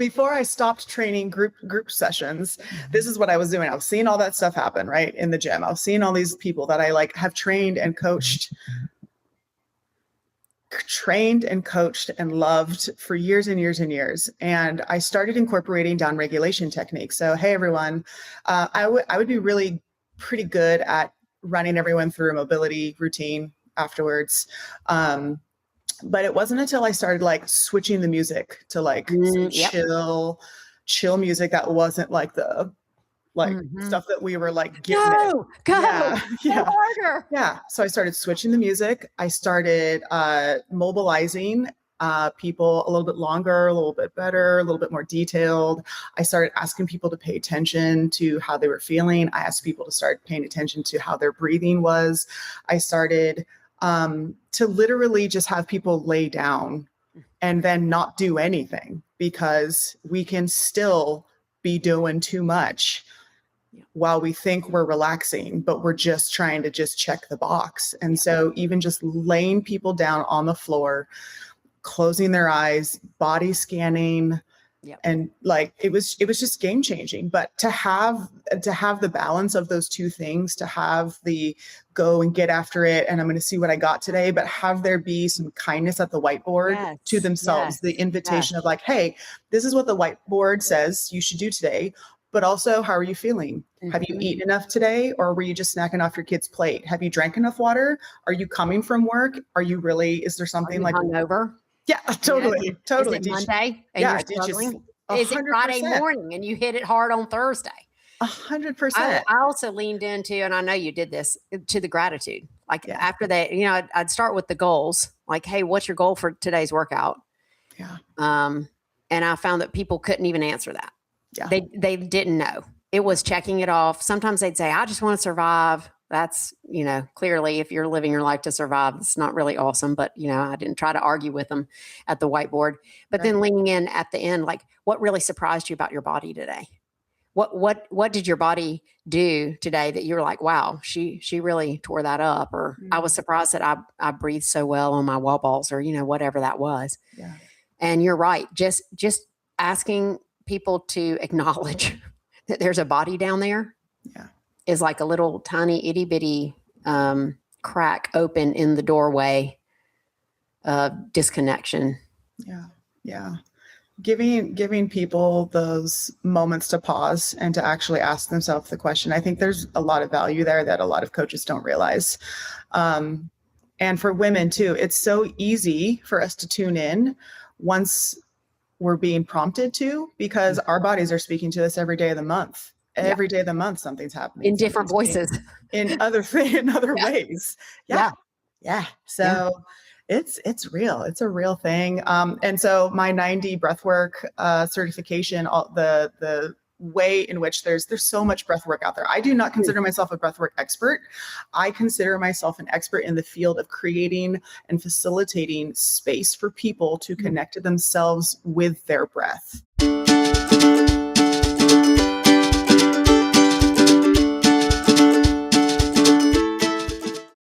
before I stopped training group sessions, this is what I was doing. I was seeing all that stuff happen right in the gym. I was seeing all these people that I like have trained and coached and loved for years and years and years. And I started incorporating down regulation techniques. So, hey, everyone, I would be really pretty good at running everyone through a mobility routine afterwards. But it wasn't until I started like switching the music to like chill music that wasn't like the stuff that we were like getting go harder. Yeah. So I started switching the music. I started mobilizing people a little bit longer, a little bit better, a little bit more detailed. I started asking people to pay attention to how they were feeling. I asked people to start paying attention to how their breathing was. I started to literally just have people lay down and then not do anything, because we can still be doing too much while we think we're relaxing, but we're just trying to just check the box. And so even just laying people down on the floor, closing their eyes, body scanning, and like it was just game changing. But to have the balance of those two things, to have the go and get after it, and I'm going to see what I got today, but have there be some kindness at the whiteboard to themselves, the invitation of like, hey, this is what the whiteboard says you should do today. But also, how are you feeling? Have you eaten enough today, or were you just snacking off your kid's plate? Have you drank enough water? Are you coming from work? Is there something like hungover? Yeah, totally. Is it Monday and you're struggling? Is it Friday morning and you hit it hard on Thursday? 100%. I also leaned into, and I know you did this, to the gratitude. Like after that, I'd start with the goals. Like, hey, what's your goal for today's workout? Yeah. And I found that people couldn't even answer that. Yeah. They didn't know. It was checking it off. Sometimes they'd say, I just want to survive. That's, clearly if you're living your life to survive, it's not really awesome. But, I didn't try to argue with them at the whiteboard. But then leaning in at the end, like, what really surprised you about your body today? What did your body do today that you were like, wow, she really tore that up? Or I was surprised that I breathed so well on my wall balls, or, whatever that was. Yeah. And you're right. Just asking people to acknowledge that there's a body down there. Yeah. Is like a little tiny itty bitty crack open in the doorway of disconnection. Yeah. Yeah. Giving people those moments to pause and to actually ask themselves the question. I think there's a lot of value there that a lot of coaches don't realize. And for women too, it's so easy for us to tune in once we're being prompted to, because our bodies are speaking to us every day of the month. Every day of the month, something's happening in different voices, in other ways. Yeah. So it's real. It's a real thing. And so my 90 breathwork certification, the way in which there's so much breathwork out there. I do not consider myself a breathwork expert. I consider myself an expert in the field of creating and facilitating space for people to connect to themselves with their breath.